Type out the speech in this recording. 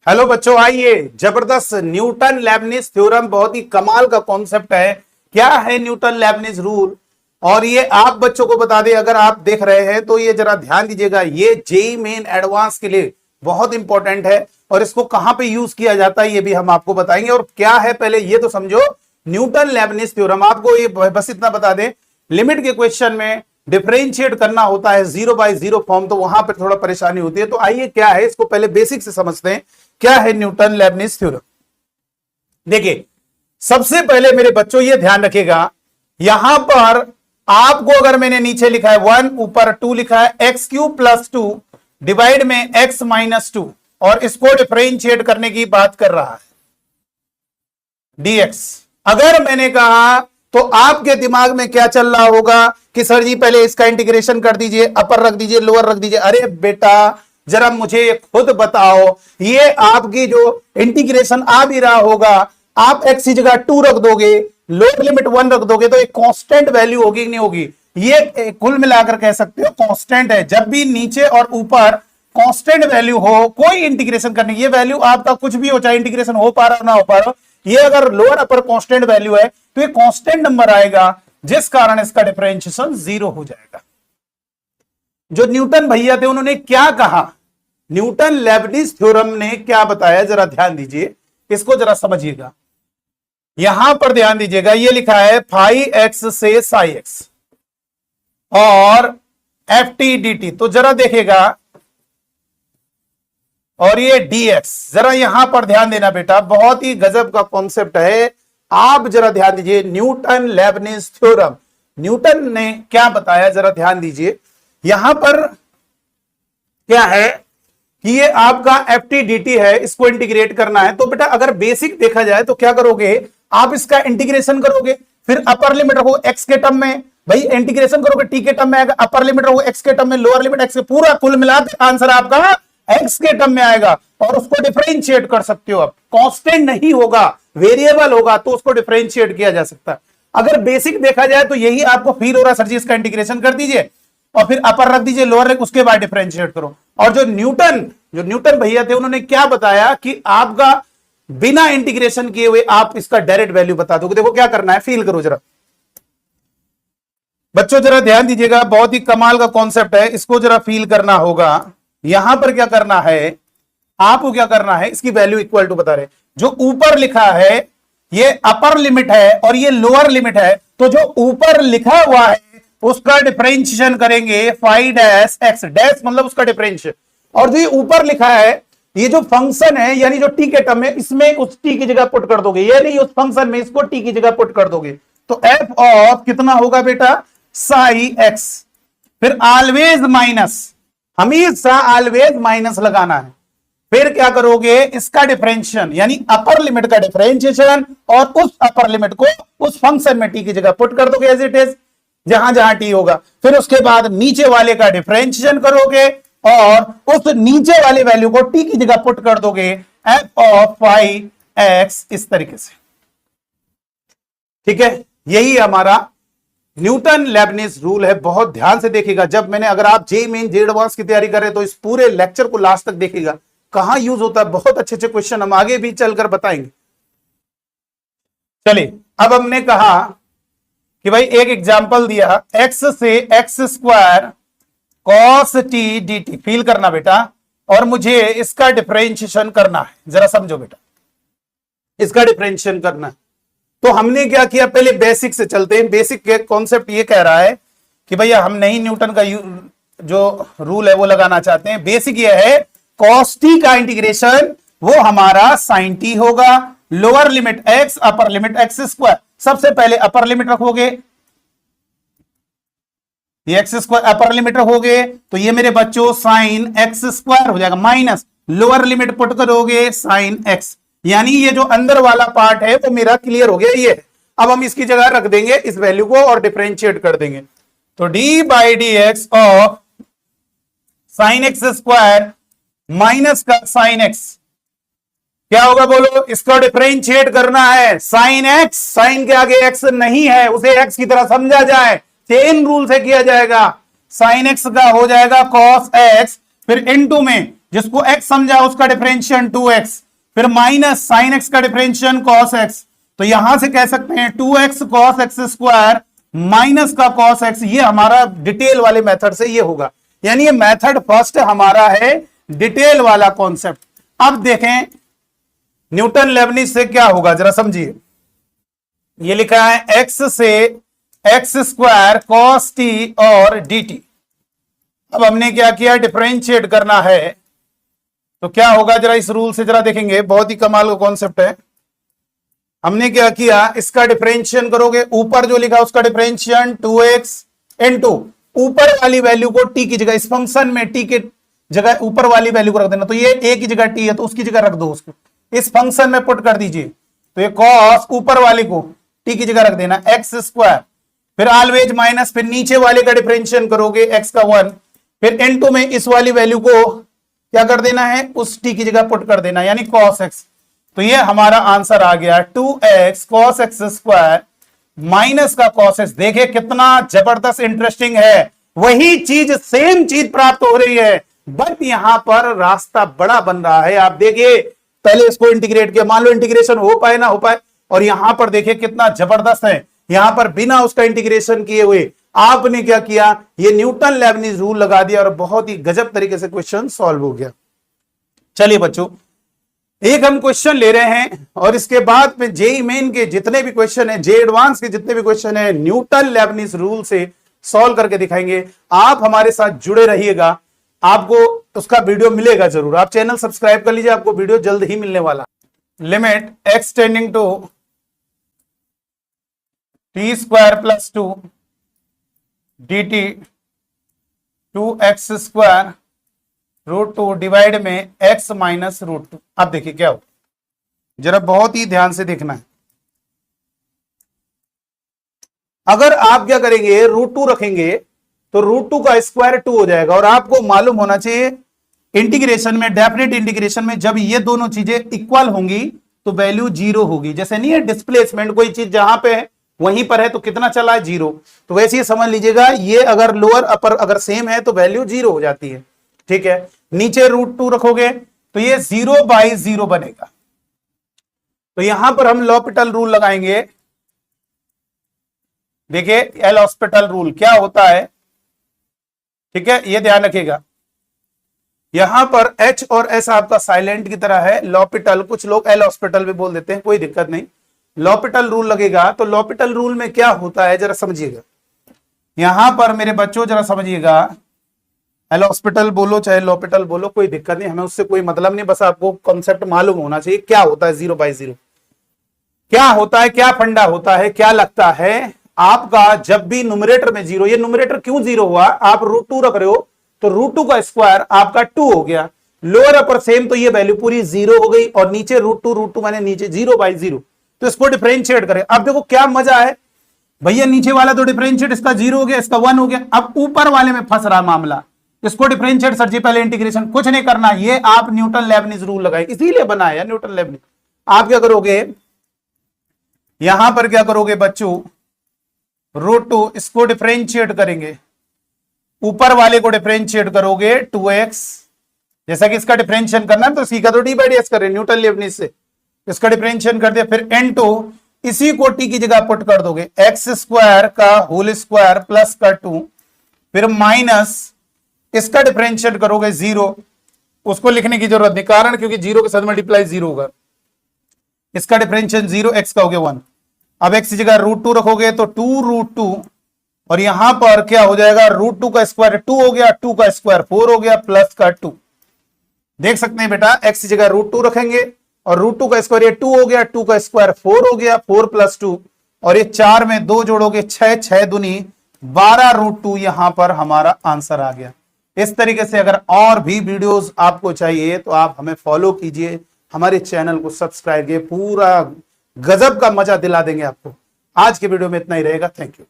Hello बच्चों, आइए। जबरदस्त न्यूटन लेबनिज थ्योरम बहुत ही कमाल का कॉन्सेप्ट है। क्या है न्यूटन लेबनिज रूल? और ये आप बच्चों को बता दें, अगर आप देख रहे हैं तो ये जरा ध्यान दीजिएगा, ये जेई मेन एडवांस के लिए बहुत इंपॉर्टेंट है। और इसको कहां पे यूज किया जाता है ये भी हम आपको बताएंगे। और क्या है पहले ये तो समझो। न्यूटन लेबनिज थ्योरम आपको ये बस इतना बता दें, लिमिट के क्वेश्चन में डिफरेंशिएट करना होता है 0/0 फॉर्म, तो वहां पर थोड़ा परेशानी होती है। तो आइए क्या है इसको पहले बेसिक से समझते हैं। क्या है न्यूटन लेबनिज थ्योरम? देखिए, सबसे पहले मेरे बच्चों ये ध्यान रखिएगा, यहां पर आपको अगर मैंने नीचे लिखा है 1, ऊपर 2 लिखा है, x³ + 2 डिवाइड में x-2, और इसको डिफरेंशिएट करने की बात कर रहा है dx। अगर मैंने कहा तो आपके दिमाग में क्या चल रहा होगा कि सर जी पहले इसका इंटीग्रेशन कर दीजिए, अपर रख दीजिए, लोअर रख दीजिए। अरे बेटा, जरा मुझे खुद बताओ, ये आपकी जो इंटीग्रेशन आ भी रहा होगा, आप x की जगह 2 रख दोगे, लोअर लिमिट 1 रख दोगे, तो एक कांस्टेंट वैल्यू होगी कि नहीं होगी? ये कुल मिलाकर कह सकते हो कांस्टेंट है। जब भी नीचे और ऊपर कांस्टेंट वैल्यू हो, कोई इंटीग्रेशन करने, ये वैल्यू आपका कुछ भी हो, चाहे इंटीग्रेशन हो पा रहा ना हो पा रहा, ये अगर लोअर अपर कांस्टेंट वैल्यू है तो ये कांस्टेंट नंबर आएगा, जिस कारण इसका डिफरेंशिएशन 0 हो जाएगा। जो न्यूटन भैया थे उन्होंने क्या कहा, न्यूटन लेबनिज थ्योरम ने क्या बताया, जरा ध्यान दीजिए, इसको जरा समझिएगा। यहां पर ध्यान दीजिएगा, ये लिखा है φx से ψx और ft dt, तो जरा देखेगा, और ये dx, जरा यहां पर ध्यान देना बेटा, बहुत ही गजब का कॉन्सेप्ट है। आप जरा ध्यान दीजिए, न्यूटन लेबनिज थ्योरम, न्यूटन ने क्या बताया, जरा ध्यान दीजिए। यहां पर क्या है कि ये आपका ft dt है, इसको इंटीग्रेट करना है। तो बेटा अगर बेसिक देखा जाए तो क्या करोगे, आप इसका इंटीग्रेशन करोगे, फिर अपर लिमिट रखो x के टर्म में, भाई इंटीग्रेशन करोगे t के टर्म में आएगा, अपर लिमिट रखो x के टर्म में, लोअर लिमिट x के, पूरा कुल मिलाकर आंसर आपका x के टर्म में आएगा। और उसको डिफरेंशिएट कर सकते हो। अब कांस्टेंट नहीं होगा, वेरिएबल होगा, तो उसको डिफरेंशिएट किया जा सकता है। अगर बेसिक देखा जाए तो यही आपको फील हो रहा है, सर जी इसका इंटीग्रेशन कर दीजिए और फिर अपर रख दीजिए, लोअर रख, उसके बाद डिफरेंशिएट करो। और जो न्यूटन भैया थे उन्होंने क्या बताया कि आपका बिना इंटीग्रेशन किए हुए आप इसका डायरेक्ट वैल्यू बता दोगे। देखो क्या करना है, फील करो जरा बच्चों, जरा ध्यान दीजिएगा, बहुत ही कमाल का कॉन्सेप्ट है, इसको जरा फील करना होगा। यहां पर क्या करना है, आपको क्या करना है, इसकी वैल्यू इक्वल टू बता रहे, जो ऊपर लिखा है ये अपर लिमिट है और ये लोअर लिमिट है, तो जो ऊपर लिखा हुआ है उसका डिफरेंशिएशन करेंगे फाई डैश एक्स, डैश मतलब उसका डिफरेंशियल, और जो ये ऊपर लिखा है ये जो फंक्शन है, यानी जो टी के टर्म है, इसमें उस टी की जगह पुट कर दोगे, ये नहीं उस फंक्शन में इसको टी की जगह पुट कर दोगे। तो एफ ऑफ कितना होगा बेटा, साई एक्स, फिर ऑलवेज माइनस, हमेशा ऑलवेज माइनस लगाना है। फिर क्या करोगे, इसका डिफरेंशिएशन यानी अपर लिमिट का डिफरेंशिएशन, और उस अपर लिमिट को उस फंक्शन में टी की जगह पुट कर दोगे एज इट इज, जहां जहां टी होगा। फिर उसके बाद नीचे वाले का डिफरेंशिएशन करोगे और उस नीचे वाले वैल्यू को टी की जगह पुट कर दोगे, एफ ऑफ फाई एक्स, इस तरीके से। ठीक है, यही हमारा न्यूटन लेबनिज रूल है। बहुत ध्यान से देखिएगा, जब मैंने, अगर आप जेईई मेन जेईई एडवांस की तैयारी कर रहे हैं तो इस पूरे लेक्चर को लास्ट तक देखिएगा, कहां यूज होता है। बहुत अच्छे अच्छे क्वेश्चन हम आगे भी चलकर बताएंगे। चलिए, अब हमने कहा कि भाई एक एग्जाम्पल दिया, x से x² cos t dt, feel करना बेटा, और मुझे इसका डिफरेंशिएशन करना है। जरा समझो बेटा, इसका डिफरेंशिएशन करना है। तो हमने क्या किया, पहले बेसिक से चलते हैं। बेसिक के कॉन्सेप्ट ये कह रहा है कि भैया हम नहीं न्यूटन का जो रूल है वो लगाना चाहते हैं। बेसिक ये है, cos t का इंटीग्रेशन वो हमारा sin t होगा, lower limit x, upper limit x²। सबसे पहले अपर लिमिट रखोगे, ये x² अपर लिमिट रखोगे, तो ये मेरे बच्चों sin x² हो जाएगा, माइनस लोअर लिमिट पुट करोगे sin x, यानी ये जो अंदर वाला पार्ट है वो मेरा क्लियर हो गया। ये अब हम इसकी जगह रख देंगे इस वैल्यू को और डिफरेंशिएट कर देंगे। तो d/dx of sin x² minus का sin x क्या होगा बोलो, इसको डिफरेंशिएट करना है। sin x, sin के आगे x नहीं है, उसे x की तरह समझा जाए, चेन रूल से किया जाएगा। sin x का हो जाएगा cos x, फिर इनटू में जिसको x समझा उसका डिफरेंशिएशन 2x, फिर माइनस साइन x का डिफरेंशिएशन cos x। तो यहां से कह सकते हैं 2x cos x square minus का cos x, ये हमारा डिटेल वाले मेथड से ये होगा। यानी ये मेथड फर्स्ट हमारा है डिटेल वाला कॉन्सेप्ट। अब देखें न्यूटन लेबनिज से क्या होगा, जरा समझिए। ये लिखा है x से एक्स स्क्वायर कॉस टी और डी टी। अब हमने क्या किया, डिफरेंशिएट करना है, तो क्या होगा जरा इस रूल से जरा देखेंगे, बहुत ही कमाल का कॉन्सेप्ट है। हमने क्या किया, इसका डिफरेंशिएशन करोगे, ऊपर जो लिखा उसका डिफरेंशिएशन 2x इनटू ऊपर वाली वैल्यू को t की जगह, इस फंक्शन में t के जगह ऊपर वाली वैल्यू को रख देना। तो ये a की जगह t है तो उसकी जगह रख दो, उसको इस फंक्शन में पुट कर दीजिए। तो ये cos ऊपर वाली को t की जगह रख देना एक्स स्क्वायर, फिर ऑलवेज माइनस, फिर नीचे वाले का डिफरेंशिएशन करोगे x का 1, फिर इनटू में इस वाली वैल्यू को क्या कर देना है, उस t की जगह पुट कर देना, यानी cos x। तो ये हमारा आंसर आ गया 2x cos x square minus का cos x। देखिए कितना जबरदस्त इंटरेस्टिंग है, वही चीज सेम चीज प्राप्त हो रही है, बट यहां पर रास्ता बड़ा बन रहा है। आप देखिए पहले इसको इंटीग्रेट किया, मान लो इंटीग्रेशन हो पाए ना हो पाए, और यहां पर देखिए कितना जबरदस्त है, यहां पर बिना उसका इंटीग्रेशन किए हुए आपने क्या किया, ये न्यूटन लेबनिज रूल लगा दिया और बहुत ही गजब तरीके से क्वेश्चन सॉल्व हो गया। चलिए बच्चों, एक हम क्वेश्चन ले रहे हैं और इसके बाद में जेईई मेन के जितने भी क्वेश्चन है, जे एडवांस के जितने भी क्वेश्चन है, न्यूटन लेबनिज रूल से सॉल्व करके दिखाएंगे। आप हमारे साथ जुड़े रहिएगा, आपको उसका वीडियो मिलेगा जरूर। आप चैनल सब्सक्राइब कर लीजिए, आपको वीडियो जल्द ही मिलने वाला। Limit x tending to t square plus 2 dt 2x square √2 divide में x माइनस √2। अब देखिए क्या हो, जरा बहुत ही ध्यान से देखना है। अगर आप क्या करेंगे, √2 रखेंगे तो √2 का स्क्वायर 2 हो जाएगा, और आपको मालूम होना चाहिए इंटीग्रेशन में, डेफिनेट इंटीग्रेशन में जब ये दोनों चीजें इक्वल होंगी तो वैल्यू 0 होगी। जैसे नहीं है डिस्प्लेसमेंट, कोई चीज जहां पे है वहीं पर है तो कितना चला है 0, तो वैसे ही समझ लीजिएगा ये अगर लोअर अपर अगर सेम है तो वैल्यू 0 हो जाती है। ठीक है, नीचे √2 रखोगे तो ये 0/0 बनेगा। तो यहां पर हम लॉपिटल रूल लगाएंगे। देखिए एल हॉस्पिटल रूल क्या होता है, ठीक है, ये ध्यान रखिएगा। यहां पर H और S आपका साइलेंट की तरह है, लॉपिटल, कुछ लोग एल हॉस्पिटल भी बोल देते हैं, कोई दिक्कत नहीं। लॉपिटल रूल लगेगा तो लॉपिटल रूल में क्या होता है जरा समझिएगा। यहां पर मेरे बच्चों जरा समझिएगा, एल हॉस्पिटल बोलो चाहे लॉपिटल बोलो कोई दिक्कत नहीं, हमें उससे कोई मतलब नहीं, बस आपको कॉन्सेप्ट मालूम होना चाहिए क्या होता है 0/0, क्या होता है, क्या फंडा होता है, क्या लगता है आपका। जब भी न्यूमरेटर में 0, ये न्यूमरेटर क्यों 0 हुआ, आप √2 रख रहे हो तो √2 का स्क्वायर आपका 2 हो गया, लोअर अपर सेम, तो ये वैल्यू पूरी 0 हो गई, और नीचे √2 मैंने नीचे 0/0, तो इसको डिफरेंशिएट करें। अब देखो क्या मजा है भैया, नीचे वाला तो डिफरेंशिएट इसका 0 हो गया, इसका 1 हो गया, अब ऊपर वाले में फंस रहा मामला, इसको डिफरेंशिएट सर जी, पहले इंटीग्रेशन, कुछ नहीं करना, ये आप न्यूटन लेबनिज रूल लगाए, इसीलिए बनाया न्यूटन लेबनिज। आप क्या करोगे, यहां पर क्या करोगे बच्चों, √2 इसको डिफरेंशिएट करेंगे, ऊपर वाले को डिफरेंशिएट करोगे 2x, जैसा कि इसका डिफरेंशिएशन करना है तो सीखा तो d/s कर रहे न्यूटन लेबनिज से, इसका डिफरेंशिएशन कर दिया, फिर n2 इसी को t की जगह पुट कर दोगे, x स्क्वायर का होल स्क्वायर प्लस का 2, फिर माइनस इसका डिफरेंशिएट करोगे 0, उसको लिखने की जरूरत नहीं, कारण क्योंकि 0 के साथ मल्टीप्लाई 0 होगा, इसका डिफरेंशिएशन 0, x का हो गया 1। अब x की जगह √2 रखोगे तो 2√2, और यहां पर क्या हो जाएगा, √2 का स्क्वायर 2 हो गया, 2 का स्क्वायर 4 हो गया, प्लस का 2। देख सकते हैं बेटा, x की जगह √2 रखेंगे और √2 का स्क्वायर ये 2 हो गया, 2 का स्क्वायर 4 हो गया, 4 + 2, और ये 4 में 2 जोड़ोगे 6, 6 दूनी 12√2, यहां पर हमारा आंसर आ गया। इस तरीके से अगर और भी वीडियोस आपको चाहिए तो आप हमें फॉलो कीजिए, हमारे चैनल को सब्सक्राइब कीजिए, पूरा गजब का मजा दिला देंगे आपको। आज के वीडियो में इतना ही रहेगा, थैंक यू।